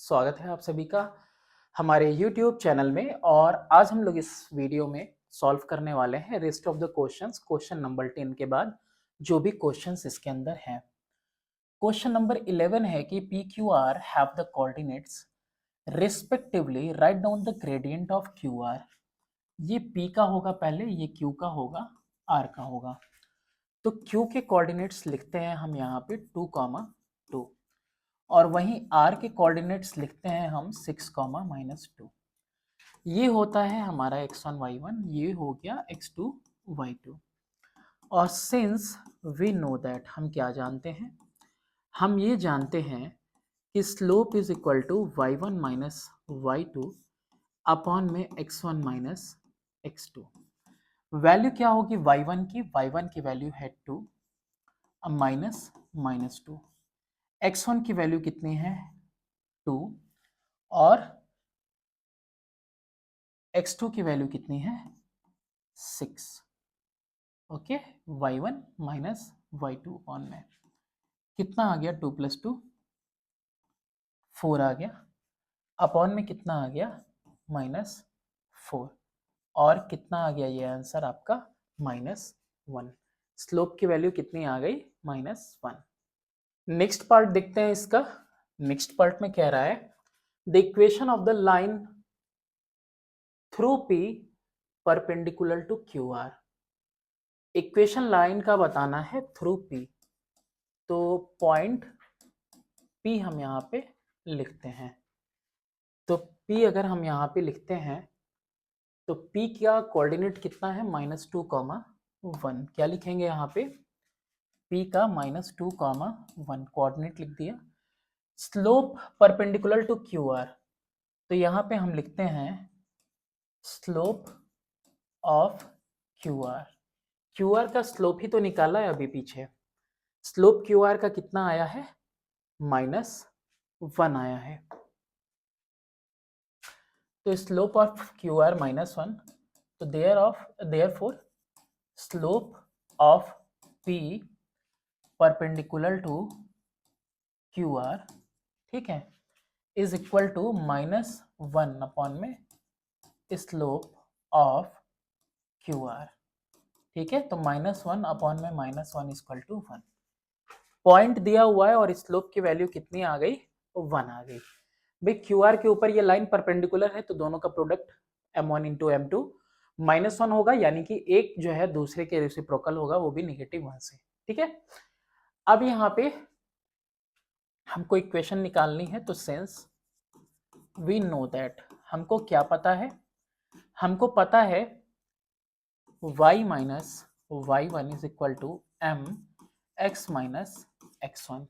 स्वागत है आप सभी का हमारे YouTube चैनल में। और आज हम लोग इस वीडियो में सॉल्व करने वाले हैं rest of the questions, question number 10 के बाद जो भी क्वेश्चंस इसके अंदर हैं। क्वेश्चन नंबर 11 है कि P Q R have the coordinates respectively, right down the gradient of Q are. ये P का होगा पहले, ये Q का होगा, R का होगा। तो Q के कोऑर्डिनेट्स लिखते हैं हम यहाँ पे 2,2 और वहीं R के कोऑर्डिनेट्स लिखते हैं हम 6,-2। ये होता है हमारा x1 y1, ये हो गया x2 y2। और सिंस वी नो दैट, हम क्या जानते हैं, हम ये जानते हैं कि slope is equal to y1 minus y2 upon में x1 माइनस x2। वैल्यू क्या होगी y1 की, y1 की वैल्यू है 2 माइनस -2। x1 की वैल्यू कितनी है 2 और x2 की वैल्यू कितनी है 6। Okay, y1 minus y2 on में कितना आ गया 2 + 2 4 आ गया, अपॉन में कितना आ गया -4 और कितना आ गया ये आंसर आपका -1। स्लोप की वैल्यू कितनी आ गई -1। नेक्स्ट पार्ट देखते हैं इसका। नेक्स्ट पार्ट में कह रहा है the equation of the line through P perpendicular to Q R. Equation line का बताना है थ्रू P, तो पॉइंट P हम यहाँ पे लिखते हैं। तो P अगर हम यहाँ पे लिखते हैं तो P का कोऑर्डिनेट कितना है -2,1। क्या लिखेंगे यहाँ पे, P का -2,1 कोऑर्डिनेट लिख दिया। Slope perpendicular to Q R, तो यहाँ पे हम लिखते हैं slope of Q R. Q R का स्लोप ही तो निकाला है अभी पीछे। स्लोप क्यू आर का कितना आया है -1 आया है। तो स्लोप ऑफ क्यू आर -1, तो therefore slope of P perpendicular to Q R, ठीक है, इज इक्वल टू -1 अपॉन में स्लोप ऑफ क्यू आर। ठीक है, तो -1 अपॉन में -1 इक्वल टू 1। पॉइंट दिया हुआ है और स्लोप की वैल्यू कितनी आ गई 1 आ गई। भाई क्यू आर के ऊपर ये लाइन परपेंडिकुलर है तो दोनों का प्रोडक्ट m1 इंटू m2 -1 होगा, यानी कि एक जो है दूसरे के रेसिप्रोकल होगा, वो भी -1 से। ठीक है, अब यहाँ पे हमको इक्वेशन निकालनी है, तो सिंस वी नो दैट, हमको क्या पता है, हमको पता है y minus y1 is equal to m x minus x1।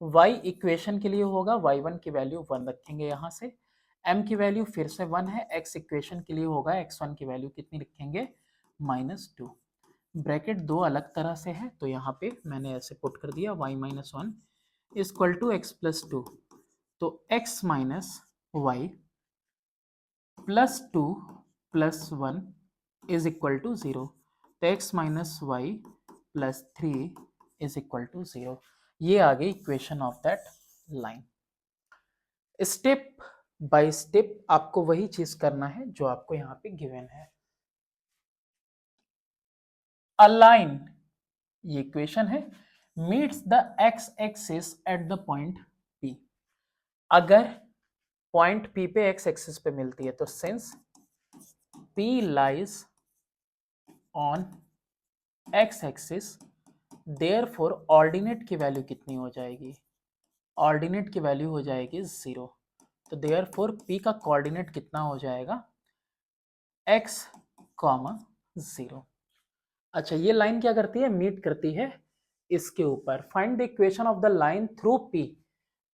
y equation के लिए होगा, y1 की वैल्यू 1 रखेंगे यहाँ से, m की वैल्यू फिर से 1 है, x इक्वेशन के लिए होगा, x1 की वैल्यू कितनी रखेंगे -2। ब्रैकेट दो अलग तरह से है तो यहाँ पे मैंने ऐसे पुट कर दिया y minus 1 equal to x plus 2, तो x minus y plus 2 plus 1 is equal to 0, तो x minus y plus 3 is equal to 0। ये आ गई equation of that line. Step by step आपको वही चीज करना है जो आपको यहाँ पे गिवन है। अलाइन, ये इक्वेशन है, meets the x axis at the point P। अगर पॉइंट P पे एक्स एक्सिस पे मिलती है तो since P lies on x axis, therefore ordinate की वैल्यू कितनी हो जाएगी, ऑर्डिनेट की वैल्यू हो जाएगी 0। तो देयरफॉर P का कोऑर्डिनेट कितना हो जाएगा x, 0। अच्छा, ये लाइन क्या करती है, मीट करती है इसके ऊपर। Find the equation of the line through P।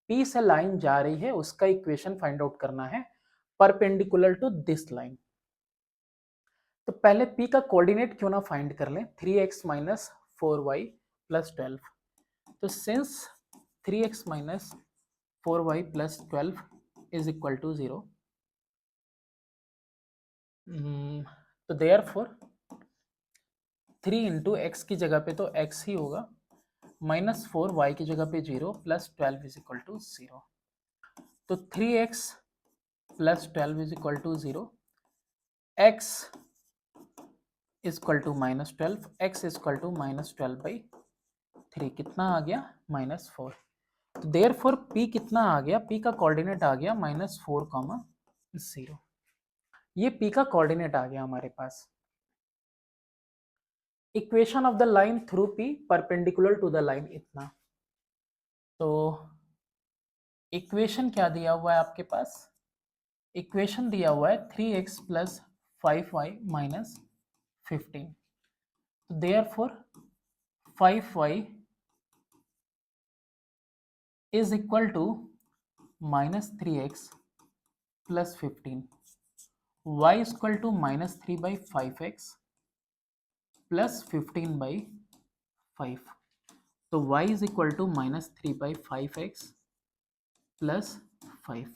P से लाइन जा रही है, उसका इक्वेशन फाइंड आउट करना है परपेंडिकुलर टू दिस लाइन। तो पहले P का कोऑर्डिनेट क्यों ना फाइंड कर लें, 3x माइनस 4y प्लस 12। तो since 3x minus 4y plus 12 is equal to 0, तो देयरफॉर 3 इंटू एक्स की जगह पे तो x ही होगा, -4 y की जगह पे 0 प्लस 12 इज इक्वल टू 0। तो 3x plus 12 is equal to 0, x is equal to -12, x is equal to -12/3 कितना आ गया -4। तो देयरफॉर p कितना आ गया, p का कोऑर्डिनेट आ गया -4, 0। ये p का कोऑर्डिनेट आ गया हमारे पास। Equation of the line through p perpendicular to the line इतना। तो इक्वेशन क्या दिया हुआ है आपके पास, इक्वेशन दिया हुआ है 3x प्लस 5y माइनस 15। तो therefore 5y is equal to -3x plus 15, y is equal to -3/5x plus 15/5। तो y is equal to -3/5x plus 5।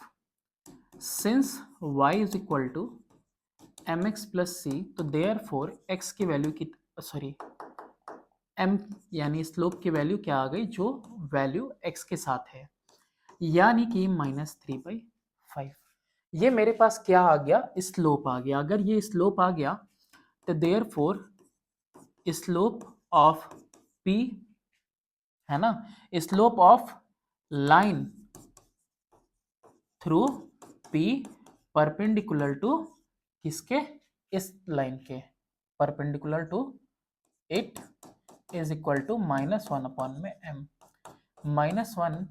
Since y is equal to mx plus c, तो therefore x की value की sorry m यानी slope की value क्या आ गई, जो वैल्यू x के साथ है, यानी कि -3/5। ये मेरे पास क्या आ गया, स्लोप आ गया। अगर ये स्लोप आ गया तो देयरफॉर स्लोप ऑफ p है ना, slope of line through p perpendicular to किसके, इस लाइन के, perpendicular to it is equal to -1 upon में m। -1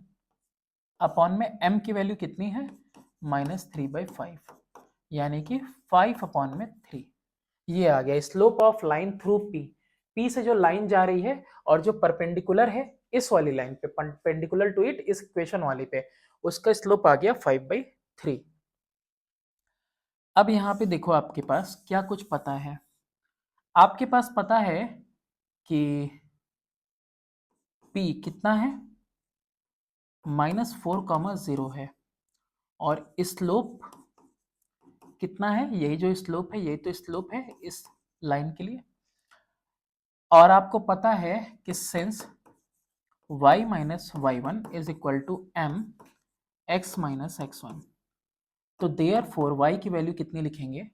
अपॉन में m की वैल्यू कितनी है, -3/5, यानी कि 5 अपॉन में 3। ये आ गया slope of line through p। p से जो लाइन जा रही है और जो परपेंडिकुलर है इस वाली लाइन पे, परपेंडिकुलर टू इट, इस इक्वेशन वाली पे, उसका स्लोप आ गया 5/3। अब यहाँ पे देखो आपके पास क्या कुछ पता है, आपके पास पता है कि p कितना है, -4, 0 है, और स्लोप कितना है, यही जो स्लोप है, यही तो स्लोप है इस लाइन के लिए। और आपको पता है कि since y minus y1 is equal to m x minus x1, तो देयरफॉर y की वैल्यू कितनी लिखेंगे,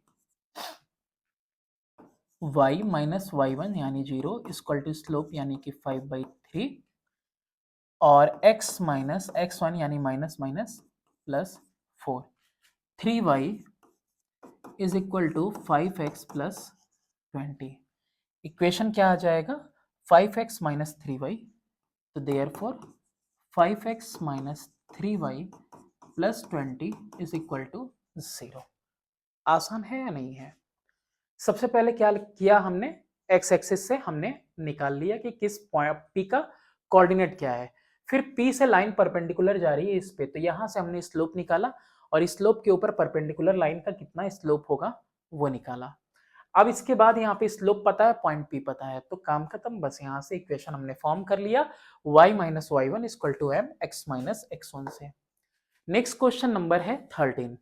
y माइनस y1 यानी 0 इक्वल टू स्लोप यानी कि 5/3, और x माइनस x1 यानी minus minus plus 4। 3y is equal to 5x plus 20। Equation क्या आ जाएगा, 5x माइनस 3y, तो therefore 5x minus 3y plus 20 is equal to 0। आसान है या नहीं है। सबसे पहले क्या किया हमने, एक्स एक्सिस से हमने निकाल लिया कि किस पॉइंट p का कोऑर्डिनेट क्या है, फिर p से लाइन परपेंडिकुलर जा रही है इस पे, तो यहां से हमने स्लोप निकाला और स्लोप के ऊपर परपेंडिकुलर लाइन का कितना स्लोप होगा वो निकाला। अब इसके बाद यहाँ पे स्लोप पता है, पॉइंट p पता है, तो काम खत्म। बस यहाँ से इक्वेशन हमने फॉर्म कर लिया, y minus y1 equal to m x minus x1 से। नेक्स्ट क्वेश्चन नंबर है 13।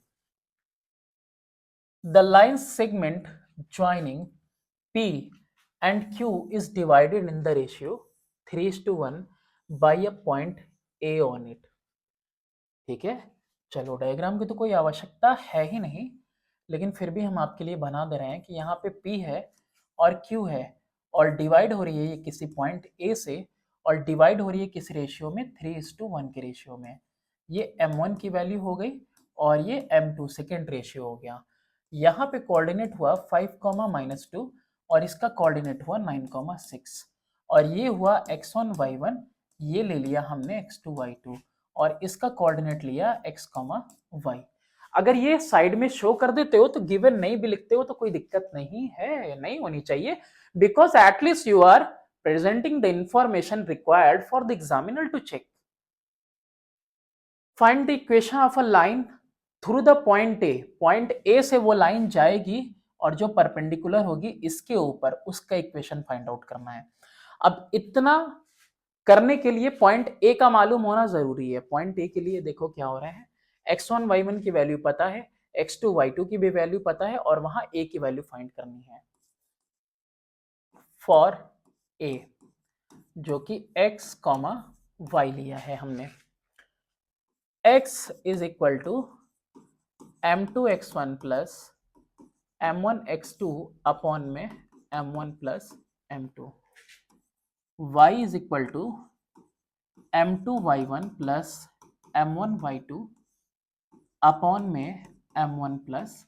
The line segment joining P and Q is divided in the ratio 3:1 by a point A on it। ठीक है, चलो diagram की तो कोई आवश्यकता है ही नहीं, लेकिन फिर भी हम आपके लिए बना दे रहे हैं कि यहाँ पे P है और Q है और डिवाइड हो रही है ये किसी पॉइंट A से, और डिवाइड हो रही है किस रेशियो में, 3:1 के रेशियो में। ये m1 की वैल्यू हो गई और ये m2 सेकेंड रेशियो हो गया। यहाँ पे कोऑर्डिनेट हुआ 5, -2 और इसका कोऑर्डिनेट हुआ 9, 6, और ये हुआ x1 y1, ये ले लिया हमने x2 y2, और इसका कोऑर्डिनेट लिया x, y। अगर ये साइड में शो कर देते हो तो गिवन नहीं भी लिखते हो तो कोई दिक्कत नहीं है, नहीं होनी चाहिए, because at least you are presenting the information required for the examiner to check. Find the equation of a line through the point A, point A से वो लाइन जाएगी और जो परपेंडिकुलर होगी इसके ऊपर, उसका इक्वेशन फाइंड आउट करना है। अब इतना करने के लिए पॉइंट ए का मालूम होना जरूरी है। पॉइंट ए के लिए देखो क्या हो रहा है, x1 y1 की वैल्यू पता है, x2 y2 की भी वैल्यू पता है, और वहां a की वैल्यू फाइंड करनी है फॉर a, जो कि x, y लिया है हमने। x is equal to m2x1 plus m1x2 upon में m1 plus m2, y is equal to m2y1 plus m1y2 upon में m1 प्लस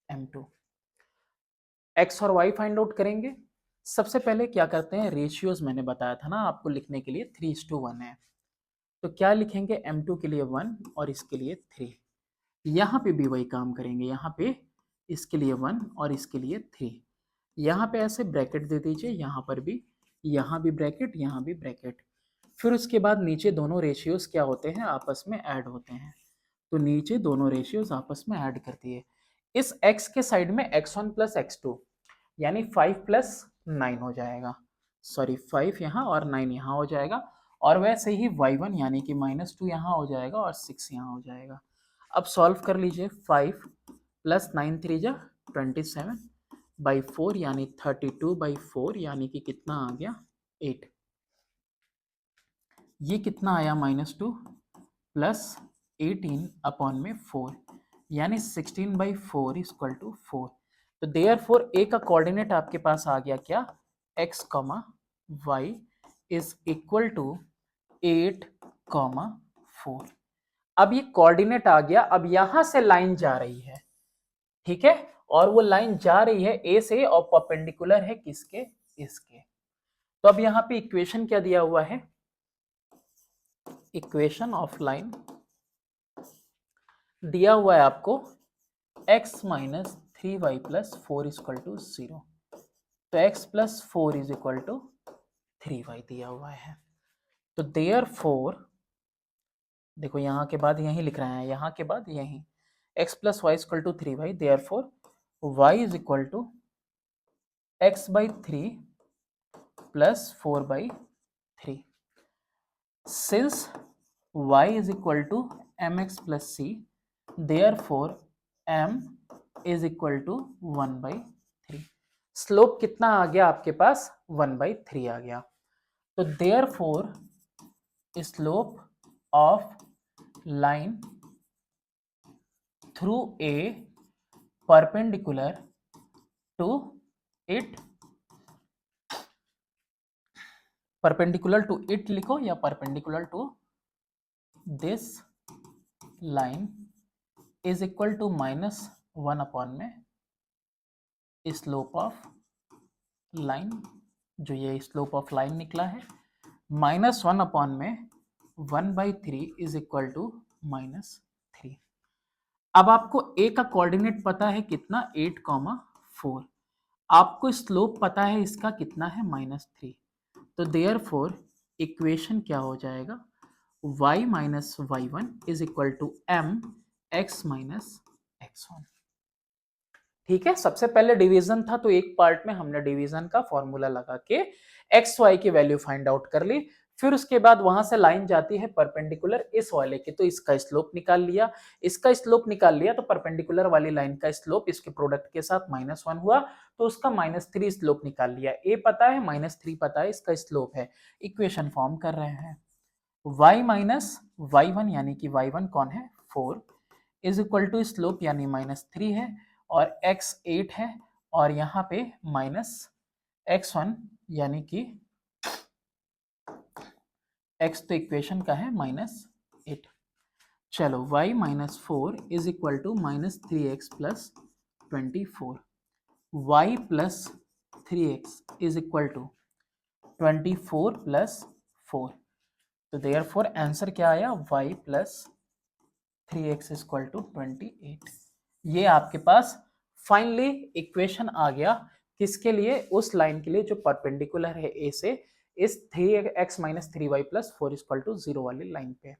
m2। x और y फाइंड आउट करेंगे। सबसे पहले क्या करते हैं, रेशियोज मैंने बताया था ना आपको लिखने के लिए 3:1 है, तो क्या लिखेंगे, m2 के लिए 1 और इसके लिए 3। यहाँ पे भी वही काम करेंगे, यहाँ पे इसके लिए 1 और इसके लिए 3। यहाँ पे ऐसे ब्रैकेट दे दीजिए, यहाँ पर भी, यहाँ भी ब्रैकेट, यहाँ भी ब्रैकेट। फिर उसके बाद नीचे दोनों रेशियोज क्या होते हैं, आपस में ऐड होते हैं, तो नीचे दोनों रेशियोज आपस में ऐड कर दिए। इस x के साइड में x1 प्लस x2 यानी 5 प्लस 9 हो जाएगा, सॉरी 5 यहाँ और 9 यहाँ हो जाएगा, और वैसे ही y1 यानी कि -2 यहाँ हो जाएगा और 6 यहाँ हो जाएगा। अब सॉल्व कर लीजिए, 5 प्लस 9 3 जा 27 बाई 4 यानी 32 बाई 4 यानी कि कितना आ गया 8। ये कितना आया -2 प्लस 18 अपॉन में 4 यानी 16 बाई 4 इक्वल टू 4। तो देयरफॉर ए का कोऑर्डिनेट आपके पास आ गया क्या, x, y is equal to 8, 4। अब ये कोऑर्डिनेट आ गया, अब यहां से लाइन जा रही है, ठीक है, और वो लाइन जा रही है ए से और परपेंडिकुलर है किसके, इसके। तो अब यहाँ पे इक्वेशन क्या दिया हुआ है, इक्वेशन ऑफ लाइन दिया हुआ है आपको x minus 3y plus 4 equal to 0, तो x plus 4 is equal to 3y दिया हुआ है। तो देयरफॉर देखो यहाँ के बाद यही लिख रहे हैं, यहाँ के बाद यही x plus y equal to 3y, therefore y is equal to x by 3 plus 4 by 3। Since y is equal to mx plus c, therefore m is equal to 1 by 3। Slope कितना आ गया आपके पास, 1 by 3 आ गया। तो therefore slope of line through a perpendicular to it, perpendicular to it लिखो या perpendicular to this line is equal to -1 upon में slope of line, जो ये स्लोप ऑफ लाइन निकला है, -1 अपॉन में 1/3 इज इक्वल टू -3। अब आपको ए का कोऑर्डिनेट पता है कितना, 8, 4। आपको स्लोप पता है इसका कितना है, -3। तो देयरफॉर इक्वेशन क्या हो जाएगा, y minus y1 is equal to m x minus x1। ठीक है, सबसे पहले डिवीजन था तो एक पार्ट में हमने डिवीजन का फॉर्मूला लगा के एक्स वाई की वैल्यू फाइंड आउट कर ली। फिर उसके बाद वहां से लाइन जाती है परपेंडिकुलर इस वाले के, तो इसका स्लोप निकाल लिया, इसका स्लोप निकाल लिया, तो परपेंडिकुलर वाली लाइन का स्लोप इसके प्रोडक्ट के साथ -1 हुआ, तो उसका -3 स्लोप निकाल लिया। ए पता है, -3 पता है, इसका स्लोप है। इक्वेशन फॉर्म कर रहे हैं, y माइनस y1 यानी कि y1 कौन है, 4 इज इक्वल टू स्लोप यानी -3 है, और x 8 है, और यहाँ पे -x1 यानी कि x तो इक्वेशन का है -8। चलो y minus 4 is equal to -3x plus 24, y plus 3x is equal to 24 plus 4। तो देयरफॉर आंसर क्या आया, y plus 3x equal to 28। ये आपके पास फाइनली इक्वेशन आ गया, किसके लिए, उस लाइन के लिए जो परपेंडिकुलर है ए से इस 3x minus 3y plus 4 equal to 0 वाली लाइन पे।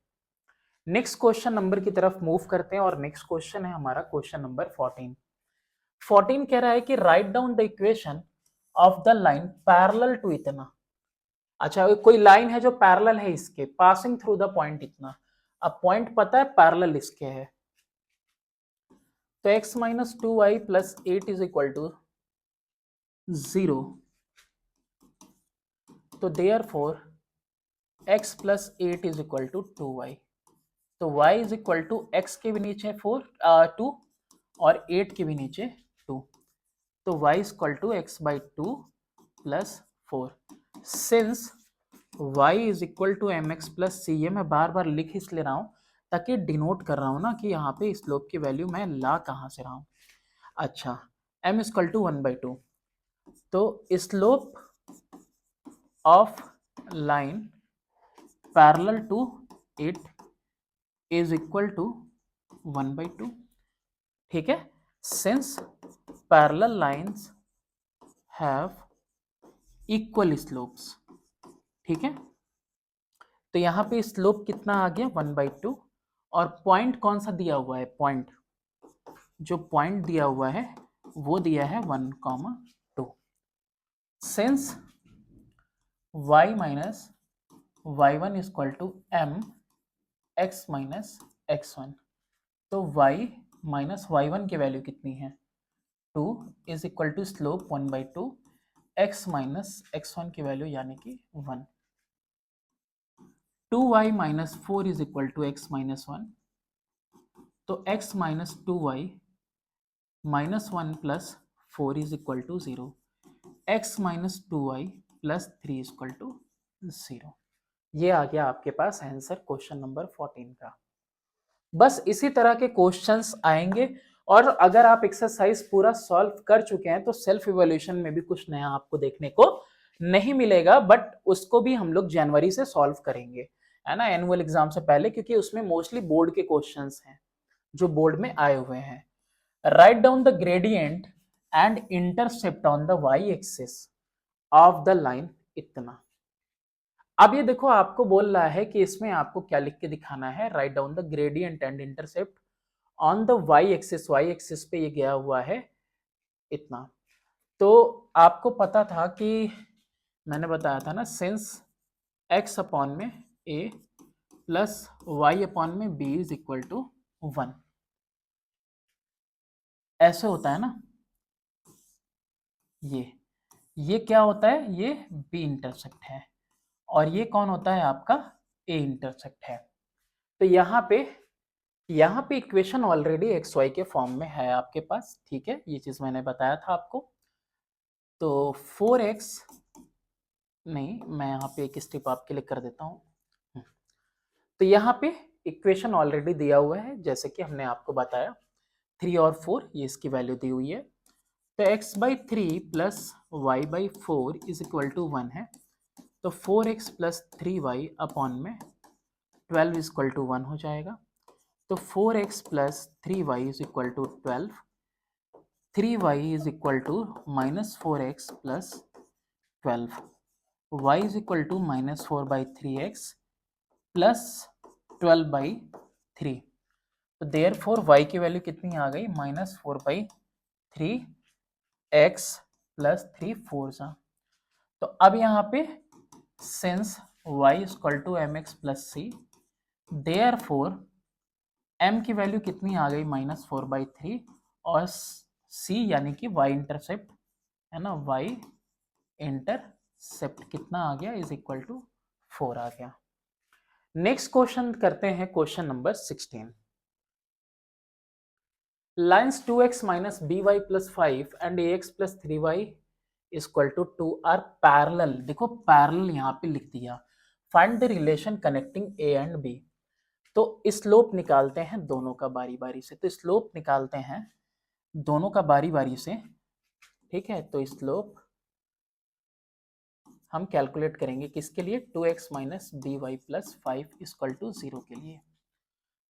नेक्स्ट क्वेश्चन नंबर की तरफ मूव करते हैं, और नेक्स्ट क्वेश्चन है हमारा क्वेश्चन नंबर 14। 14 कह रहा है कि write down the equation of the line parallel to इतना। अच्छा, कोई लाइन है जो पैरेलल है इसके, पासिंग थ्रू द पॉइंट इतना। अब पॉइंट पता है पैरेलल इसके है, तो x minus 2y plus 8 is equal to 0, तो therefore x plus 8 is equal to 2y। तो y is equal to x के भी नीचे 2 और 8 के भी नीचे 2, तो y is equal to x by 2 plus 4। Since y is equal to m x plus c, ये मैं बार बार लिख इसलिए रहा हूँ ताकि डिनोट कर रहा हूँ ना कि यहाँ पे स्लोप की वैल्यू मैं ला कहाँ से रहा हूँ। अच्छा, m इज इक्वल टू 1/2, तो slope of line parallel to it is equal to 1/2। ठीक है, since parallel lines have equal slopes. ठीक है, तो यहाँ पे स्लोप कितना आ गया 1/2, और पॉइंट कौन सा दिया हुआ है, पॉइंट जो पॉइंट दिया हुआ है वो दिया है 1,2। Since y minus y1 is equal to m x minus x1, तो y माइनस y1 की वैल्यू कितनी है 2 is equal to slope 1/2, x minus x1 की वैल्यू यानी कि 1। 2y minus 4 is equal to x minus 1, तो x minus 2y minus 1 plus 4 is equal to 0, x minus 2y plus 3 is equal to 0। ये आ गया आपके पास answer question number 14 का। बस इसी तरह के क्वेश्चंस आएंगे, और अगर आप एक्सरसाइज पूरा सॉल्व कर चुके हैं तो सेल्फ इवैल्यूएशन में भी कुछ नया आपको देखने को नहीं मिलेगा, बट उसको भी हम लोग जनवरी से सॉल्व करेंगे, है ना, एनुअल एग्जाम से पहले, क्योंकि उसमें मोस्टली बोर्ड के क्वेश्चंस हैं जो बोर्ड में आए हुए हैं। Write down the gradient and intercept on the y axis of the line इतना। अब ये देखो आपको बोल रहा है कि इसमें आपको क्या लिख के दिखाना है, write down the gradient and intercept on the y axis पे ये गया हुआ है इतना। तो आपको पता था कि मैंने बताया था ना, सिंस x अपॉन में a प्लस y अपॉन में b इज इक्वल टू 1, ऐसे होता है ना, ये क्या होता है, ये b इंटरसेक्ट है, और ये कौन होता है आपका a इंटरसेक्ट है। तो यहाँ पे इक्वेशन ऑलरेडी एक्स वाई के फॉर्म में है आपके पास। ठीक है, ये चीज मैंने बताया था आपको। तो 4x, नहीं, मैं यहाँ पे एक स्टेप आपके लिए कर देता हूँ। तो यहाँ पे इक्वेशन ऑलरेडी दिया हुआ है, जैसे कि हमने आपको बताया 3 और 4, ये इसकी वैल्यू दी हुई है। तो x/3 plus y/4 is equal to 1 है, तो 4x प्लस 3y अपॉन में 12 इज इक्वल टू 1 हो जाएगा। तो 4x plus 3y is equal to 12, 3y is equal to minus 4x plus 12, y is equal to minus 4/3x plus 12/3। तो therefore y की value कितनी आ गई, माइनस 4/3x प्लस 3 4 सा। तो अब यहाँ पे since y is equal to mx plus c, therefore m की वैल्यू कितनी आ गई, माइनस 4/3, और c यानी कि y इंटरसेप्ट है ना, y इंटरसेप्ट कितना आ गया, इज इक्वल टू 4 आ गया। नेक्स्ट क्वेश्चन करते हैं, question number 16। Lines 2x minus by plus 5 and ax plus 3y equal to 2 are parallel. देखो पैरेलल यहाँ पे लिख दिया। Find the relation connecting a and b। तो स्लोप निकालते हैं दोनों का बारी बारी से। तो स्लोप निकालते हैं दोनों का बारी बारी से। ठीक है, तो स्लोप हम कैलकुलेट करेंगे किसके लिए, 2x minus by plus 5 equal to 0 के लिए।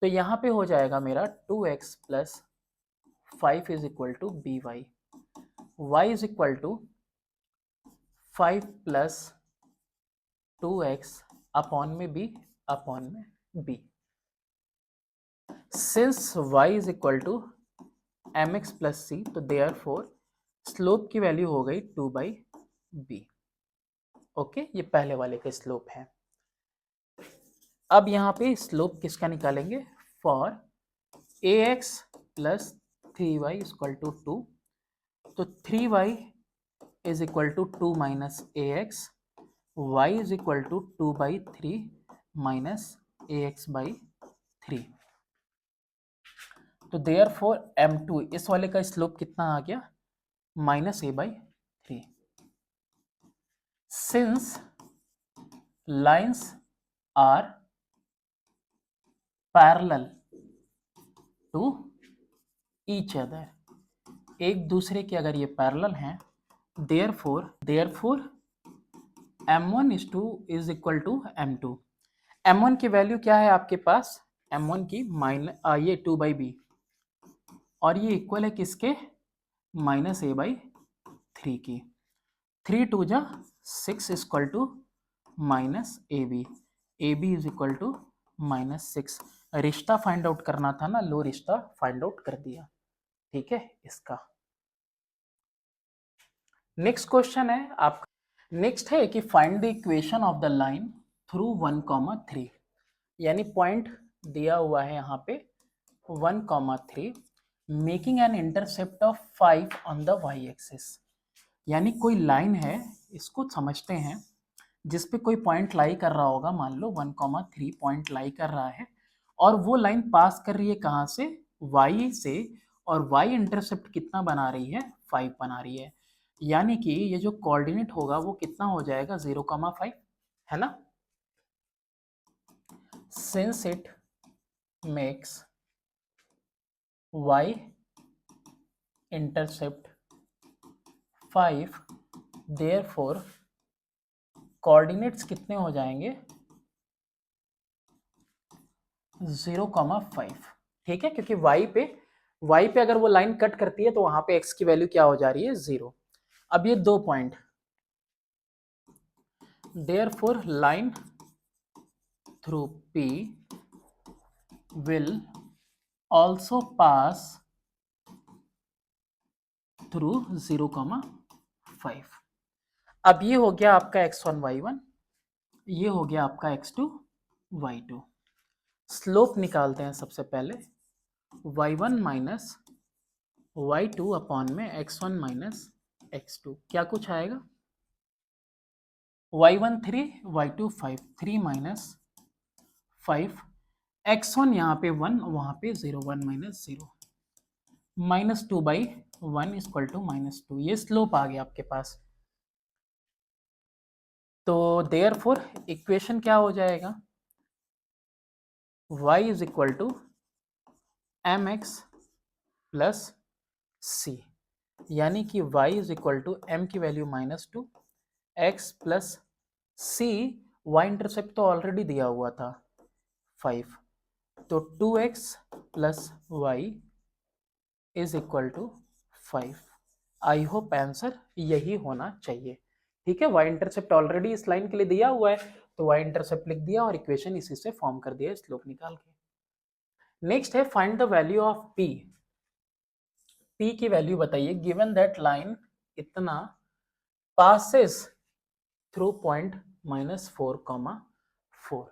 तो यहाँ पे हो जाएगा मेरा 2x plus 5 is equal to by, y is equal to 5 plus 2x upon में b अपॉन में b। Since y is equal to mx plus c, तो देयरफॉर स्लोप की वैल्यू हो गई 2/b। ओके, ये पहले वाले का स्लोप है। अब यहाँ पे स्लोप किसका निकालेंगे, for ax plus 3y equal to 2, तो 3y is equal to 2 minus ax, y is equal to 2/3 minus ax/3। 3। तो देयरफॉर m2 इस वाले का स्लोप कितना आ गया, -a/3। Since lines are parallel to each other, एक दूसरे के अगर ये पैरेलल हैं, therefore m1 is equal to m2। m1 की वैल्यू क्या है आपके पास, m1 की ये 2/b, और ये इक्वल है किसके, -a/3 की। 3 2 जा 6 equal to -ab, ab is equal to -6। रिश्ता फाइंड आउट करना था ना, लो रिश्ता फाइंड आउट कर दिया, ठीक है इसका। नेक्स्ट क्वेश्चन है आपका, नेक्स्ट है कि find the equation of the line through 1,3, यानी पॉइंट दिया हुआ है यहाँ पे 1,3, making an intercept of 5 on the y axis. यानी कोई लाइन है, इसको समझते हैं, जिस पे कोई पॉइंट लाई कर रहा होगा, मान लो 1,3 पॉइंट लाई कर रहा है, और वो लाइन पास कर रही है कहाँ से, y से, और y इंटरसेप्ट कितना बना रही है, 5 बना रही है। यानी कि ये जो कोऑर्डिनेट होगा वो कितना हो जाएगा, 0,5, है ना। Since it makes y intercept 5, therefore coordinates कितने हो जाएंगे, 0,5, ठीक है, क्योंकि y पे अगर वो लाइन कट करती है तो वहां पे x की वैल्यू क्या हो जा रही है, 0। अब ये 2 point, therefore line through p will also pass through 0,5। अब ये हो गया आपका x1 y1, ये हो गया आपका x2 y2। स्लोप निकालते हैं सबसे पहले, y1 माइनस y2 अपॉन में x1 माइनस x2, क्या कुछ आएगा, y1 3, y2 5, 3 माइनस 5, x1 यहाँ पे 1, वहाँ पे 0, 1 माइनस 0, -2/1 इक्वल टू -2, ये स्लोप आ गया आपके पास। तो देयरफॉर इक्वेशन क्या हो जाएगा, y is equal to mx plus c, यानी कि y is equal to m की value -2, x plus c, y intercept तो ऑलरेडी दिया हुआ था 5, तो 2x plus y is equal to 5। I hope answer यही होना चाहिए, ठीक है। y इंटरसेप्ट ऑलरेडी इस लाइन के लिए दिया हुआ है, तो y इंटरसेप्ट लिख दिया और इक्वेशन इसी से फॉर्म कर दिया स्लोप निकाल के। नेक्स्ट है find the value of p। p की वैल्यू बताइए, गिवन दैट लाइन इतना पासेस थ्रू पॉइंट -4,4,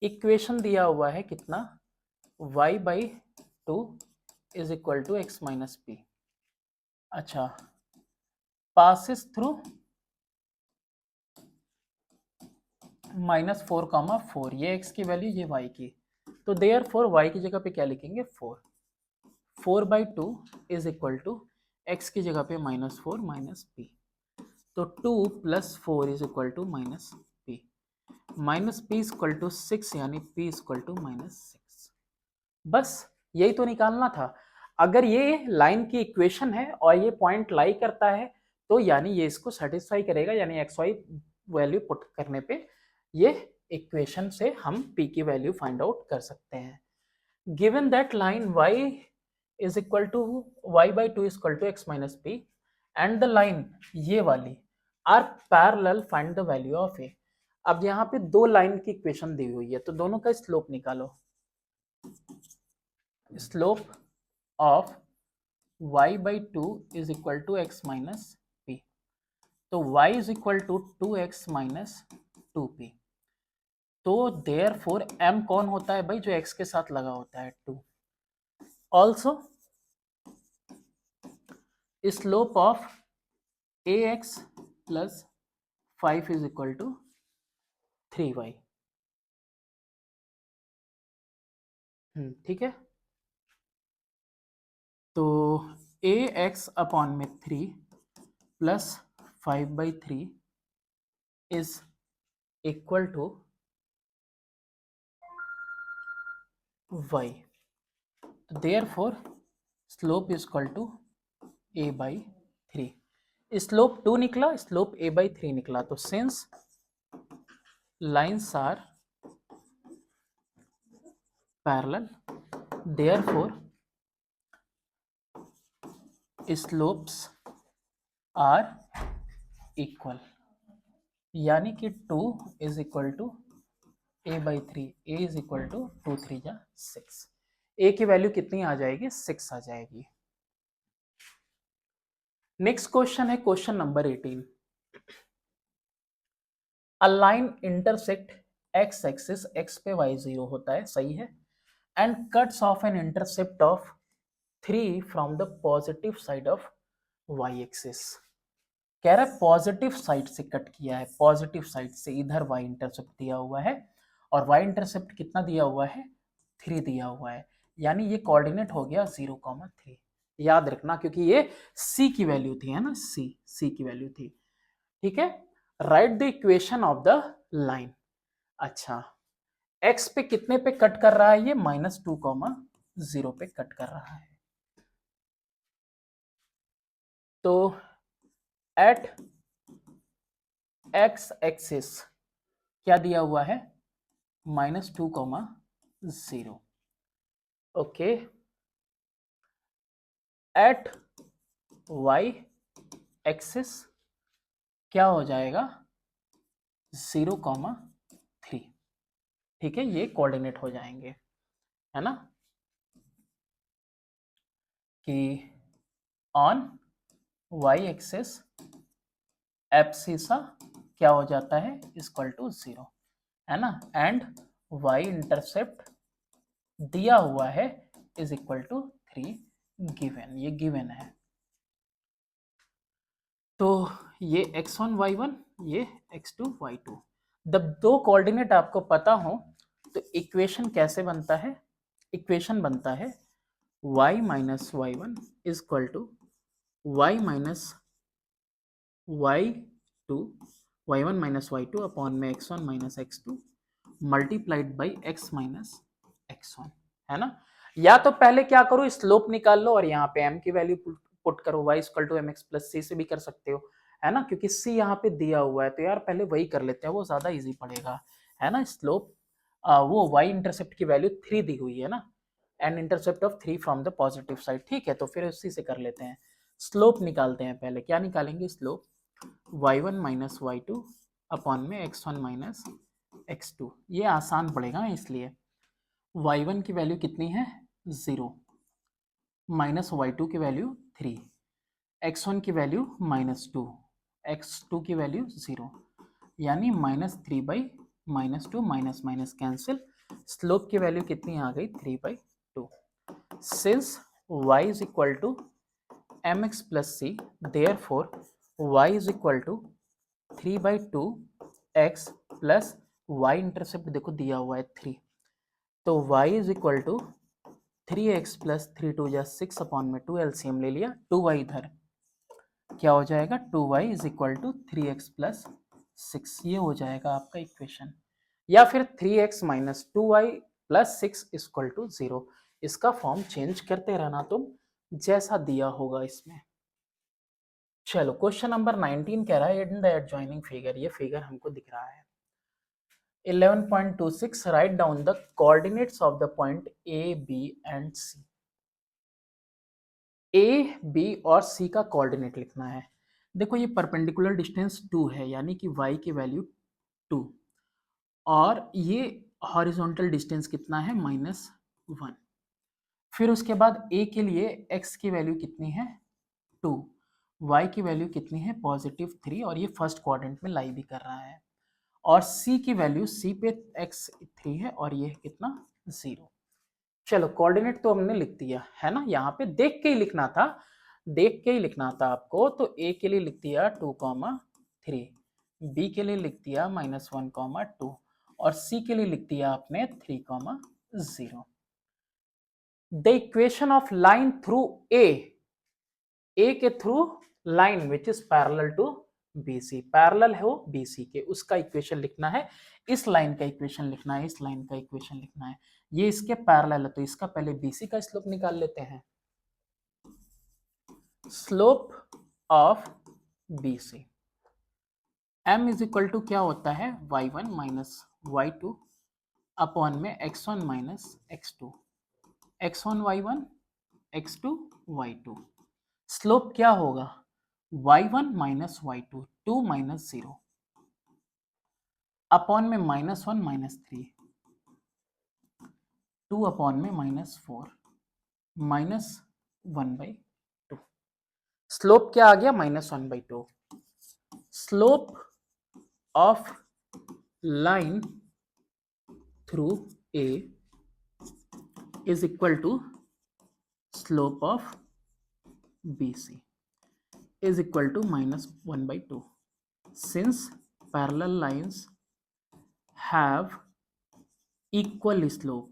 इक्वेशन दिया हुआ है कितना, y/2 is equal to x minus p। अच्छा, पासेस थ्रू -4,4, ये x की वैल्यू, ये y की, तो देयरफॉर y की जगह पे क्या लिखेंगे, 4, 4/2 इज इक्वल टू x की जगह पे -4 माइनस p, तो 2 plus 4 is equal to -p, -p equal to 6, यानी p इक्वल टू -6। बस यही तो निकालना था। अगर ये लाइन की इक्वेशन है और ये पॉइंट लाई करता है, तो यानी ये इसको सेटिस्फाई करेगा, यानी एक्स वाई वैल्यू पुट करने पे ये इक्वेशन से हम p की वैल्यू फाइंड आउट कर सकते हैं। Given that line y is equal to y/2 is equal to x minus p and the line ये वाली are parallel, find the value of a। अब यहाँ पे दो लाइन की इक्वेशन दी हुई है, तो दोनों का स्लोप निकालो। Slope of y/2 is equal to x minus p, तो y is equal to 2x minus 2p, तो देयरफॉर m कौन होता है भाई, जो x के साथ लगा होता है, 2। Also slope of ax plus 5 is equal to 3y, ठीक है, तो ए एक्स अपॉन में 3 plus 5/3 is equal to y, therefore slope is equal to a/3। Slope 2 निकला, स्लोप a/3 निकला, तो since lines are parallel therefore slopes are equal, यानी कि 2 is equal to a/3, a is equal to 2 3 जा 6, a की value कितनी आ जाएगी, 6 आ जाएगी। नेक्स्ट क्वेश्चन है question number 18। A line intersect x axis, x पे y 0 होता है, सही है, and cuts off an intercept of 3 from the positive side of y axis. कह रहा है पॉजिटिव साइड से कट किया है, पॉजिटिव साइड से, इधर y इंटरसेप्ट दिया हुआ है और y इंटरसेप्ट कितना दिया हुआ है, 3 दिया हुआ है, यानी ये कोऑर्डिनेट हो गया 0,3। याद रखना क्योंकि ये c की वैल्यू थी, है ना, c की वैल्यू थी, ठीक है। Right the equation of the line. अच्छा, x पे कितने पे कट कर रहा है, ये -2,0 पे कट कर रहा है, तो एट x एक्सिस क्या दिया हुआ है, -2,0, ओके। एट y एक्सिस क्या हो जाएगा, 0,3, ठीक है, ये कोऑर्डिनेट हो जाएंगे, है ना, कि ऑन y एक्सिस एब्सिसा क्या हो जाता है, इक्वल टू 0, है ना, एंड y इंटरसेप्ट दिया हुआ है इज इक्वल टू 3 गिवन, ये गिवन है। तो ये x1 y1, ये x2 y2, जब दो कोऑर्डिनेट आपको पता हो तो इक्वेशन कैसे बनता है, इक्वेशन बनता है y minus y1 is equal to y minus y2, y1 minus y2 upon में x1 minus x2 multiplied by x minus x1, है ना। या तो पहले क्या करो, स्लोप निकाल लो और यहाँ पे m की वैल्यू पुट करो, y equal to mx plus c से भी कर सकते हो, है ना, क्योंकि c यहाँ पे दिया हुआ है, तो यार पहले वही कर लेते हैं, वो ज्यादा इजी पड़ेगा, है ना। स्लोप वो y इंटरसेप्ट की वैल्यू 3 दी हुई है ना, and intercept of 3 from the positive side, ठीक है, तो फिर उसी से कर लेते हैं। स्लोप निकालते हैं, पहले क्या निकालेंगे, slope y1 minus y2 upon में x1 माइनस x2, ये आसान पड़ेगा इसलिए। y1 की वैल्यू कितनी है, 0, माइनस y2 की वैल्यू 3, x1 की वैल्यू -2, x2 की वैल्यू 0, यानी -3 minus two, minus minus cancel, slope की वैल्यू कितनी आ गई, 3/2। Since y is equal to mx plus c, therefore y is equal to 3/2 x plus y intercept देखो दिया हुआ है 3, तो y is equal to 3x plus 3 2 जा 6 अपॉन में 2, एलसीएम ले लिया, 2y इधर क्या हो जाएगा, 2y is equal to 3x plus 6, ये हो जाएगा आपका इक्वेशन, या फिर 3x minus 2y plus 6 equal to 0, इसका फॉर्म चेंज करते रहना तुम, जैसा दिया होगा इसमें। चलो क्वेश्चन नंबर 19 कह रहा है इन द एडजॉइनिंग फिगर, ये फिगर हमको दिख रहा है। 11.26 write down the coordinates of the point A B and C. A B और सी का कोऑर्डिनेट लिखना है। देखो ये परपेंडिकुलर डिस्टेंस 2 है, यानी कि y की वैल्यू 2, और ये हॉरिजॉन्टल डिस्टेंस कितना है, -1। फिर उसके बाद a के लिए x की वैल्यू कितनी है, 2, y की वैल्यू कितनी है, +3, और ये फर्स्ट क्वाड्रेंट में लाई भी कर रहा है, और c की वैल्यू, c पे x 3 है और ये कितना, 0। चलो कोऑर्डिनेट तो हमने लिख दिया है ना, यहाँ पे देख के ही लिखना था, देख के ही लिखना था आपको, तो a के लिए लिख दिया 2,3, b के लिए लिख दिया -1,2, और c के लिए लिख दिया आपने 3,0। The equation of line through A के through line which is parallel to BC, parallel है वो BC के, उसका इक्वेशन लिखना है, इस लाइन का इक्वेशन लिखना है, इस लाइन का इक्वेशन लिखना है, ये इसके पैरेलल है, तो इसका पहले BC का स्लोप निकाल लेते हैं। Slope of BC m is equal to क्या होता है, y1 माइनस y2 अपॉन में x1 minus x2, x1 y1 x2 y2। Slope क्या होगा, y1 minus y2, 2 minus 0 upon में -1 -3, 2 अपॉन में -4 -1/2। स्लोप क्या आ गया, -1/2। Slope of line through A is equal to slope of BC is equal to -1/2 since parallel lines have equal slope।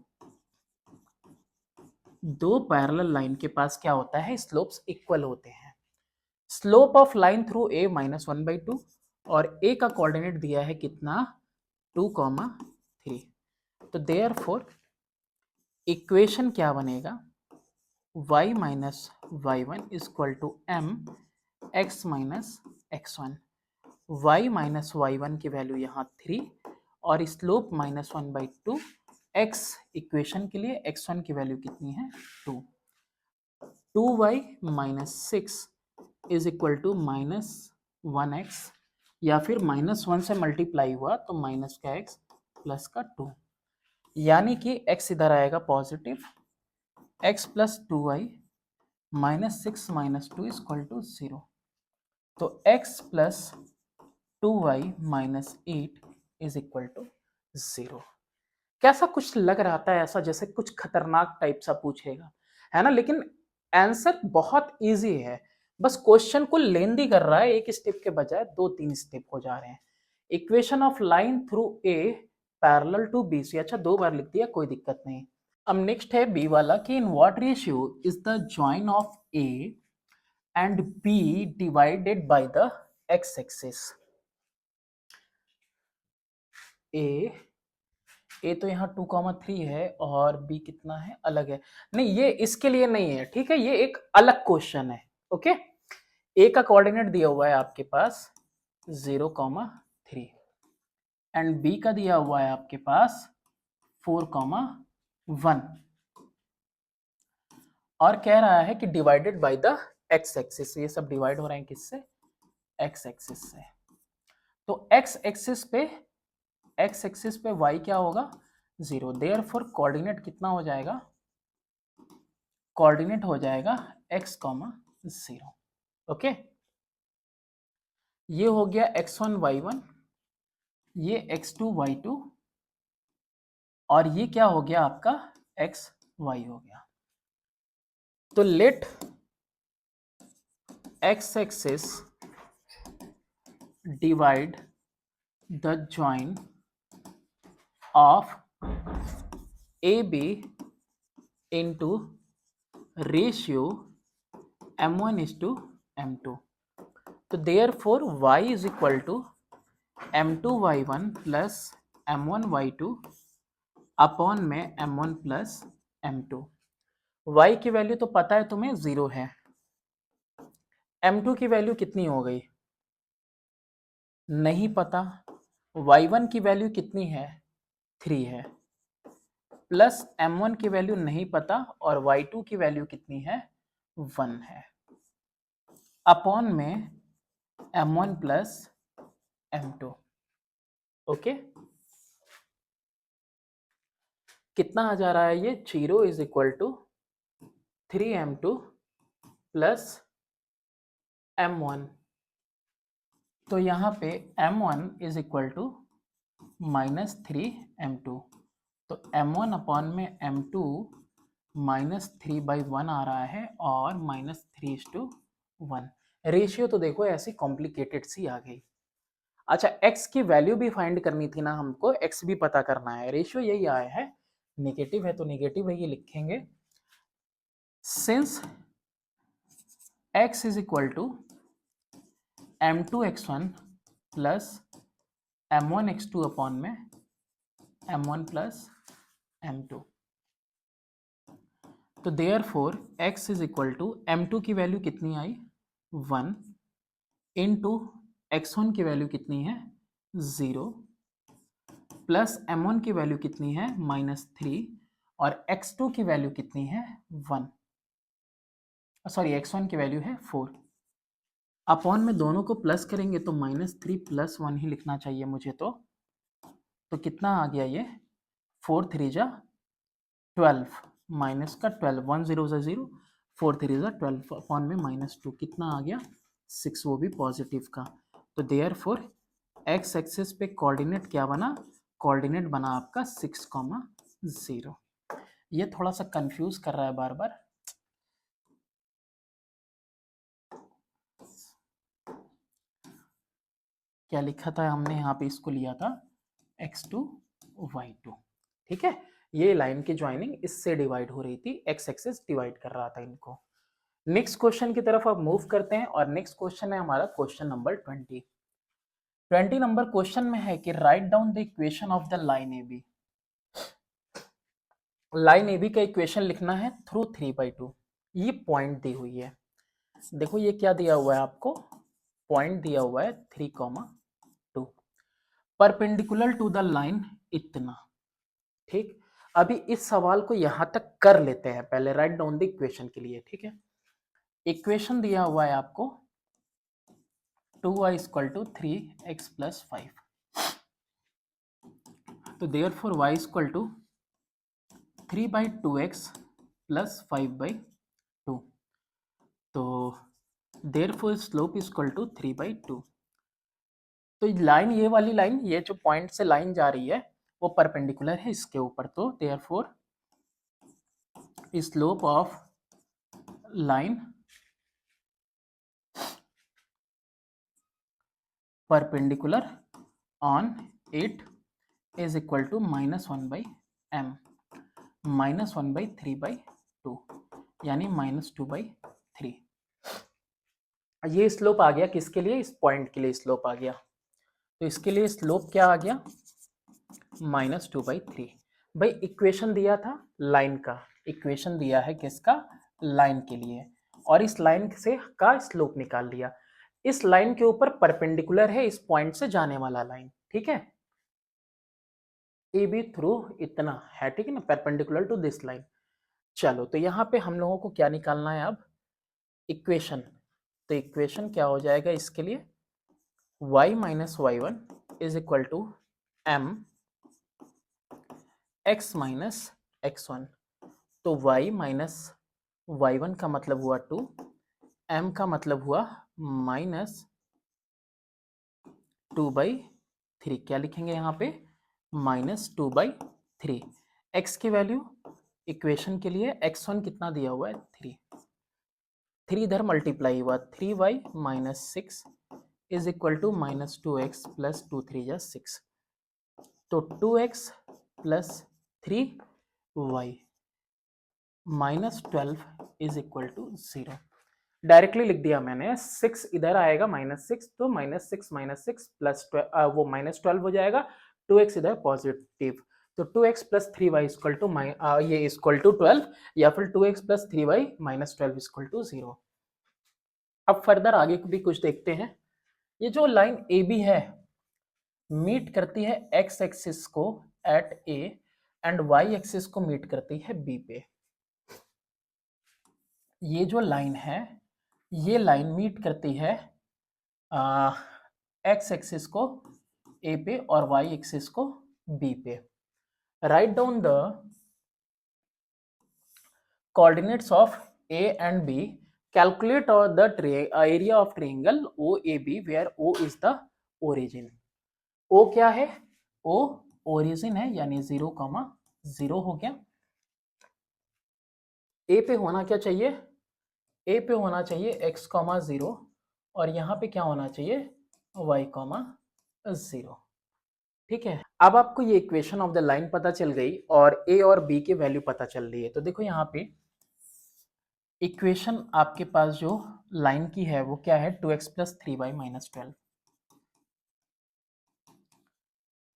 दो parallel line के पास क्या होता है, स्लोप्स इक्वल होते हैं। Slope of line through A -1/2 और A का कोऑर्डिनेट दिया है कितना, 2,3। तो देयरफॉर इक्वेशन क्या बनेगा, y minus y1 is equal to m x minus x1। y minus y1 की वैल्यू यहाँ 3 और स्लोप -1/2, x इक्वेशन के लिए x1 की वैल्यू कितनी है, 2। 2y minus 6 is equal to -1x, या फिर -1 से मल्टीप्लाई हुआ तो माइनस का x प्लस का 2, यानी कि x इधर आएगा positive, x plus 2y -6 minus 2 is equal to 0। तो x plus 2y minus 8 is equal to 0। कैसा कुछ लग रहा था, ऐसा जैसे कुछ खतरनाक टाइप सा पूछेगा, है ना, लेकिन आंसर बहुत इजी है, बस क्वेश्चन को लेंदी कर रहा है, एक स्टेप के बजाय 2-3 स्टेप हो जा रहे हैं। Equation of line through A parallel to BC, अच्छा 2 बार लिख दिया, कोई दिक्कत नहीं। अब नेक्स्ट है B वाला कि in what ratio is the join of A and B divided by the x axis. ए तो यहाँ 2,3 है और B कितना है, अलग है, नहीं ये इसके लिए नहीं है, ठीक है, ये एक अलग क्वेश्चन है। ओके, ए का कोऑर्डिनेट दिया हुआ है आपके पास 0,3 एंड B का दिया हुआ है आपके पास 4,1 और कह रहा है कि divided by the x axis, ये सब डिवाइड हो रहे हैं किससे, x एक्सिस से। तो x एक्सिस पे y क्या होगा, 0, देयरफॉर कोऑर्डिनेट कितना हो जाएगा, कोऑर्डिनेट हो जाएगा x, 0। ओके, ये हो गया x1 y1, ये x2 y2 और ये क्या हो गया आपका x y हो गया। तो let x axis divide the join of AB into ratio m1:m2। तो therefore y is equal to m2y1 plus m1y2 upon में m1 प्लस m2। y की वैल्यू तो पता है तुम्हें 0 है, m2 की वैल्यू कितनी हो गई नहीं पता, y1 की वैल्यू कितनी है 3 है, प्लस m1 की वैल्यू नहीं पता और y2 की वैल्यू कितनी है 1 है, अपॉन में m1 प्लस m2। ओके, कितना आ जा रहा है ये, 0 is equal to 3m2 plus m1। तो यहाँ पे m1 is equal to -3m2, तो m1 अपॉन में m2 -3/1 आ रहा है और -3:1। रेशियो तो देखो ऐसी कॉम्प्लिकेटेड सी आ गई। अच्छा, x की वैल्यू भी फाइंड करनी थी ना हमको, x भी पता करना है, रेशियो यही आया है, नेगेटिव है तो नेगेटिव है ये लिखेंगे, since x is equal to m2x1 plus m1x2 upon में m1 प्लस m2, तो therefore x is equal to m2 की वैल्यू कितनी आई 1 इनटू x1 की वैल्यू कितनी है 0 प्लस m1 की वैल्यू कितनी है -3 और x2 की वैल्यू कितनी है 1, सॉरी x1 की वैल्यू है 4। अपॉन में दोनों को प्लस करेंगे तो -3 + 1 ही लिखना चाहिए मुझे, तो कितना आ गया ये 4 3 जा 12 माइनस का 12 1 0 जा 0 4 3 जा 12 अपॉन में -2 कितना आ गया 6, वो भी पॉजिटिव का। तो देयरफॉर एक्स एक्सिस पे कोऑर्डिनेट क्या बना, कोऑर्डिनेट बना आपका 6,0। ये थोड़ा सा कंफ्यूज कर रहा है बार बार, क्या लिखा था हमने यहाँ पे, इसको लिया था x2 y2, ठीक है। ये लाइन की ज्वाइनिंग इससे डिवाइड हो रही थी, एक्स एक्सिस डिवाइड कर रहा था इनको। नेक्स्ट क्वेश्चन की तरफ अब मूव करते हैं और नेक्स्ट क्वेश्चन है हमारा क्वेश्चन नंबर 20 नंबर क्वेश्चन में है कि write down the equation of the line A B. Line A B का इक्वेशन लिखना है थ्रू 3/2। ये पॉइंट दी हुई है, देखो ये क्या दिया हुआ है आपको, पॉइंट दिया हुआ है 3,2 परपेंडिकुलर टू द लाइन इतना, ठीक। अभी इस सवाल को यहां तक कर लेते हैं पहले राइट डाउन द इक्वेशन के लिए, ठीक है। इक्वेशन दिया हुआ है आपको 2y = 3x + 5, तो देयरफॉर y = 3/2x + 5/2, तो देयरफॉर स्लोप = 3/2। तो लाइन, ये वाली लाइन, ये जो पॉइंट से लाइन जा रही है वो परपेंडिकुलर है इसके ऊपर, तो therefore slope of line perpendicular on it is equal to -1/m, -1/3/2 यानी -2/3। ये स्लोप आ गया किसके लिए, इस पॉइंट के लिए स्लोप आ गया, तो इसके लिए स्लोप क्या आ गया -2/3। भाई इक्वेशन दिया था लाइन का, इक्वेशन दिया है किसका, लाइन के लिए, और इस लाइन से का स्लोप निकाल लिया। इस लाइन के ऊपर परपेंडिकुलर है इस पॉइंट से जाने वाला लाइन, ठीक है, ए बी थ्रू इतना है, ठीक है ना, परपेंडिकुलर टू दिस लाइन। चलो तो यहाँ पे हम लोगों को क्या निकालना है अब, इक्वेशन। तो इक्वेशन क्या हो जाएगा इसके लिए, y - y1 = m x - x1, तो y - y1 का मतलब हुआ 2, m का मतलब हुआ -2/3, क्या लिखेंगे यहाँ पे -2/3। x की वैल्यू इक्वेशन के लिए x1 कितना दिया हुआ है 3, 3 इधर मल्टीप्लाई हुआ 3y - 6 = -2x + 2 3 जा 6, तो 2x + 3y -12 = 0। डायरेक्टली लिख दिया मैंने, 6 इधर आएगा -6, तो -6 - 6 प्लस वो -12 हो जाएगा, 2x इधर पॉजिटिव, तो 2x + 3y ये = 12, या फिर 2x + 3y - 12 = 0। अब फर्दर आगे भी कुछ देखते हैं। ये जो लाइन ए बी है मीट करती है x एक्सिस को at A and y axis को मीट करती है बी पे। ये जो लाइन है, ये लाइन मीट करती है x एक्सिस को ए पे और y एक्सिस को बी पे। Right down the coordinates of a and b, calculate the area of triangle OAB where O is the origin। O क्या है, O ओरिजिन है, यानी 0,0 हो गया। A पे होना क्या चाहिए, A पे होना चाहिए x, 0, और यहाँ पे क्या होना चाहिए y, 0, ठीक है। अब आपको ये इक्वेशन ऑफ द लाइन पता चल गई और A और B की वैल्यू पता चल रही है, तो देखो यहाँ पे इक्वेशन आपके पास जो लाइन की है वो क्या है, 2x plus 3y minus 12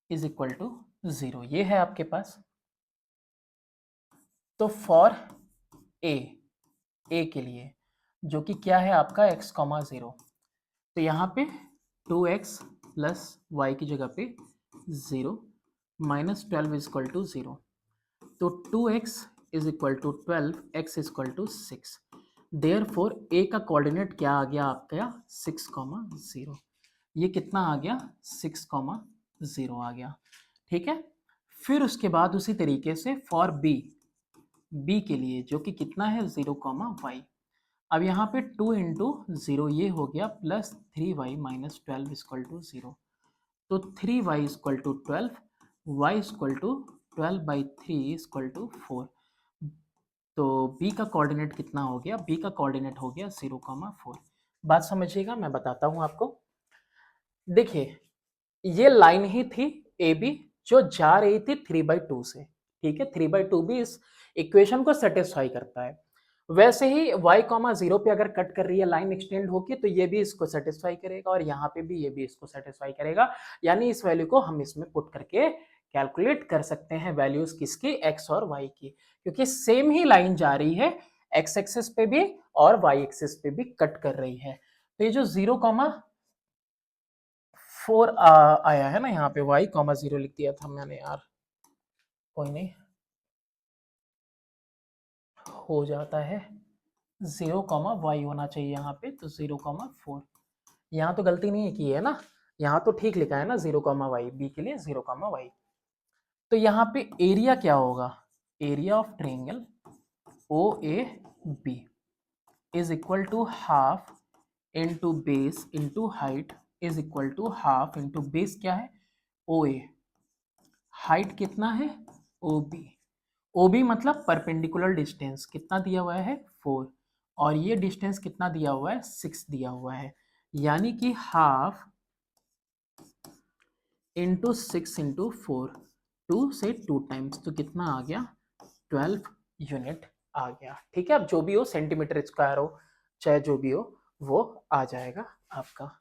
is equal to 0, ये है आपके पास। तो फॉर ए, ए के लिए जो कि क्या है आपका x, 0, तो यहाँ पे 2x प्लस वाई की जगह पे 0 माइनस 12 इज इक्वल टू 0। तो 2x is equal to 12, x is equal to 6। Therefore A का कोऑर्डिनेट क्या आ गया आपका, 6,0। ये कितना आ गया, 6,0 आ गया। ठीक है, फिर उसके बाद उसी तरीके से फॉर बी, बी के लिए जो कि कितना है 0,y। अब यहाँ पे 2 इंटू 0 ये हो गया plus 3y minus 12 equal to 0। तो 3y equal to 12, y equal to 12/3 equal to 4। तो b का कोऑर्डिनेट कितना हो गया, b का कोऑर्डिनेट हो गया 0,4। बात समझिएगा, मैं बताता हूं आपको। देखिए ये लाइन ही थी ए बी जो जा रही थी 3/2 से। ठीक है, 3/2 भी इस इक्वेशन को सेटिस्फाई करता है। वैसे ही y, 0 पे अगर कट कर रही है लाइन एक्सटेंड होके, तो ये भी इसको सेटिस्फाई करेगा और यहाँ पे भी ये भी इसको सेटिस्फाई करेगा। यानी इस वैल्यू को हम इसमें पुट करके कैलकुलेट कर सकते हैं वैल्यूज किसकी, x और y की, क्योंकि सेम ही लाइन जा रही है x एक्सिस पे भी और y एक्सिस पे भी कट कर रही है। तो ये जो 0,4 आया है ना यहाँ पे, y, 0 लिख दिया था मैंने यार, कोई नहीं, हो जाता है 0,y होना चाहिए यहाँ पे, तो 0,4। यहाँ तो गलती नहीं की है ना, यहाँ तो ठीक लिखा है ना 0,y, बी के लिए 0,y। तो यहाँ पे एरिया क्या होगा, area of triangle O A B is equal to half into base into height is equal to half into base क्या है, ओ ए, हाइट कितना है ओ बी। ओ बी मतलब परपेंडिकुलर डिस्टेंस कितना दिया हुआ है 4, और ये डिस्टेंस कितना दिया हुआ है 6 दिया हुआ है, यानी कि हाफ इंटू 6 इंटू 4, 2 से 2 टाइम्स, तो कितना आ गया 12 यूनिट आ गया। ठीक है, अब जो भी हो सेंटीमीटर स्क्वायर हो चाहे जो भी हो वो आ जाएगा आपका।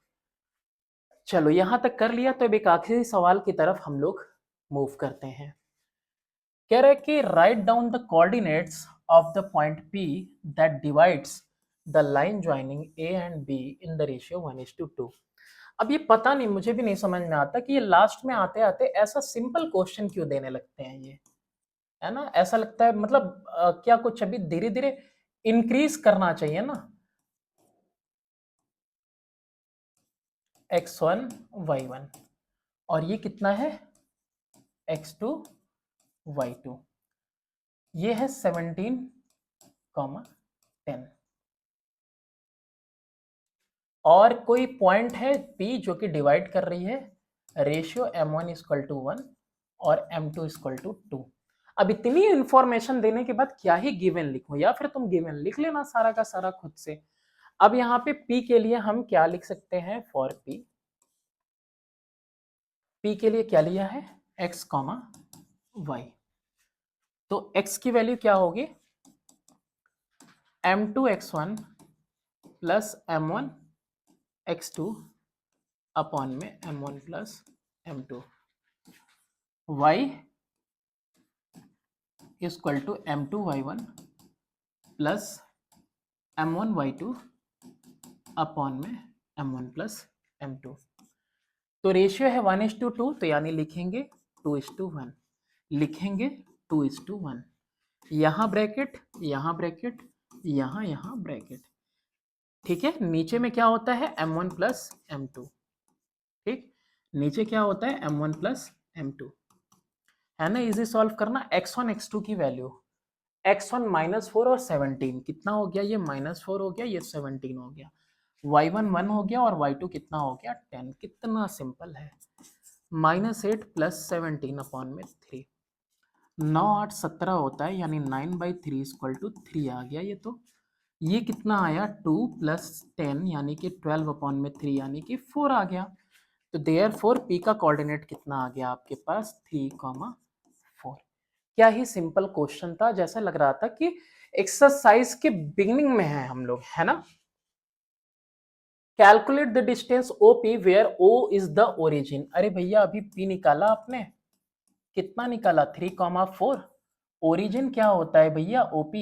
चलो यहां तक कर लिया, तो अब एक आखिरी सवाल की तरफ हम लोग मूव करते हैं। कह रहे कि write down the coordinates of the point P that divides the line joining A and B in the ratio 1:2। अब ये पता नहीं, मुझे भी नहीं समझ में आता कि ये लास्ट में आते आते ऐसा सिंपल क्वेश्चन क्यों देने लगते हैं ये, है ना। ऐसा लगता है मतलब क्या कुछ अभी धीरे धीरे इंक्रीज करना चाहिए ना, x1 y1, और ये कितना है x2 y2, ये है 17,10। और कोई पॉइंट है P जो कि डिवाइड कर रही है रेशियो m1 इक्वल टू 1 और m2 इक्वल टू 2। अब इतनी इंफॉर्मेशन देने के बाद क्या ही गिवन लिखूं, या फिर तुम गिवन लिख लेना सारा का सारा खुद से। अब यहाँ पे P के लिए हम क्या लिख सकते हैं, फॉर P के लिए क्या लिया है x, y। तो x की वैल्यू क्या होगी, m2 x1 plus m1 x2 upon में m1 plus m2, y equal to m2 y1 plus m1 y2 upon में m1 प्लस m2। तो रेशियो है 1:2, तो यानी लिखेंगे 2:1, लिखेंगे 2:1, यहाँ ब्रैकेट, यहाँ ब्रैकेट, यहाँ ब्रैकेट। ठीक है, नीचे में क्या होता है m1 प्लस m2, ठीक, नीचे क्या होता है m1 प्लस m2, है ना। इजी सॉल्व करना, x1 x2 की वैल्यू, x1 -4 और 17 कितना हो गया, ये -4 हो गया, ये 17 हो गया, y1 1 हो गया और y2 कितना हो गया 10। कितना सिंपल है, -8 प्लस 17 अपॉन में 3, 9 8 17 होता है, यानी 9/3 इक्वल टू 3 आ गया ये। तो ये कितना आया 2 प्लस 10 यानी कि 12 अपॉन में 3 यानी कि 4 आ गया। तो देयर फोर पी का कोऑर्डिनेट कितना आ गया आपके पास 3,4। क्या ही सिंपल क्वेश्चन था, जैसा लग रहा था कि एक्सरसाइज के बिगिनिंग में है हम लोग, है ना। Calculate the distance OP where O is the origin. अरे भैया अभी P निकाला आपने, कितना निकाला 3,4। ओरिजिन क्या होता है भैया OP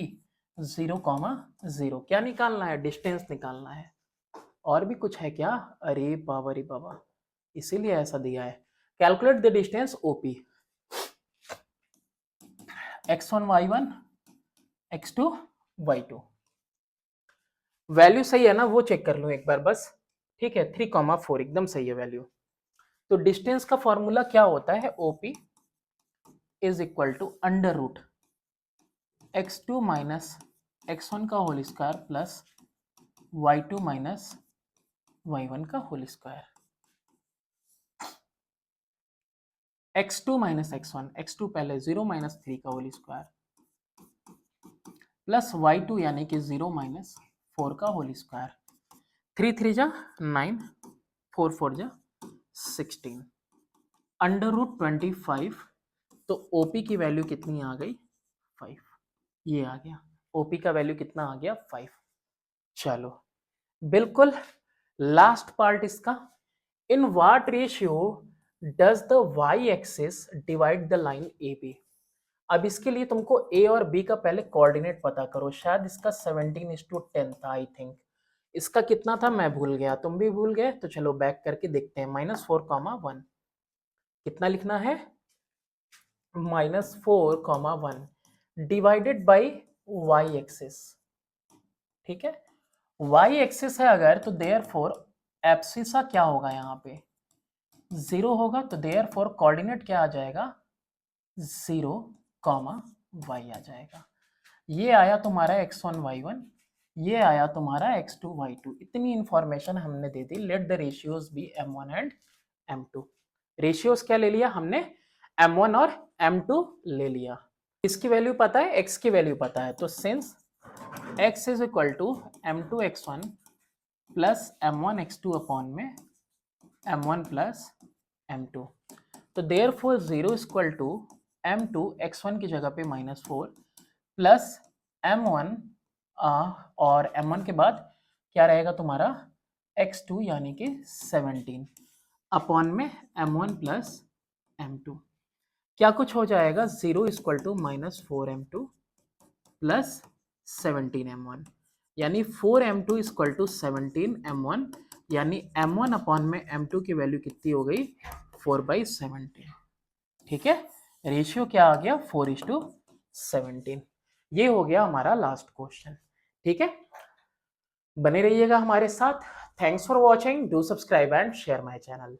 0,0। क्या निकालना है, डिस्टेंस निकालना है। और भी कुछ है क्या, अरे बाबा रे बाबा, इसीलिए ऐसा दिया है। Calculate the distance OP x1 y1 x2 y2। Value सही है ना, वो चेक कर लो एक बार बस। ठीक है 3,4 एकदम सही है वैल्यू। तो डिस्टेंस का फॉर्मूला क्या होता है, OP is equal to under root x2 minus x1 का whole square plus y2 minus y1 का whole square. x2 minus x1, x2 पहले 0 माइनस 3 का होल स्क्वायर प्लस y2 यानी कि 0 माइनस 4 का होल स्क्वायर। 3 3 जा 9, 4 4 जा 16, अंडर रूट 25। तो OP की वैल्यू कितनी आ गई, 5। ये आ गया OP का वैल्यू कितना आ गया, 5। चलो बिल्कुल लास्ट पार्ट इसका, इन what ratio does the y axis divide the line AB। अब इसके लिए तुमको A और B का पहले कोऑर्डिनेट पता करो। शायद इसका 17:10 था आई थिंक। इसका कितना था मैं भूल गया, तुम भी भूल गए, तो चलो बैक करके देखते हैं। -4,1 कितना लिखना है, -4,1 डिवाइडेड बाई y एक्सिस। ठीक है, y एक्सिस है अगर, तो देयरफॉर एब्सिसा क्या होगा, यहाँ पे 0 होगा, तो देयरफॉर कोऑर्डिनेट क्या आ जाएगा, 0, y आ जाएगा। ये आया तुम्हारा x1 y1, ये आया तुम्हारा x2 y2। इतनी इंफॉर्मेशन हमने दे दी। Let the ratios be m1 and m2। Ratios क्या ले लिया हमने, m1 और m2 ले लिया। इसकी वैल्यू पता है, x की वैल्यू पता है, तो since x is equal to m2 x1 plus m1 x2 upon में m1 प्लस m2, तो therefore 0 equal to m2 x1 की जगह पे -4 प्लस m1 और m1 के बाद क्या रहेगा तुम्हारा x2 यानी कि 17 अपॉन में m1 प्लस m2। क्या कुछ हो जाएगा, 0 equal to -4m2 plus 17m1, यानी 4m2 इक्वल टू 17m1, यानी m1 अपॉन में m2 की वैल्यू कितनी हो गई, 4/17। ठीक है, रेशियो क्या आ गया, 4:17। ये हो गया हमारा लास्ट क्वेश्चन। ठीक है, बने रहिएगा हमारे साथ। Thanks for watching, do subscribe and share my channel.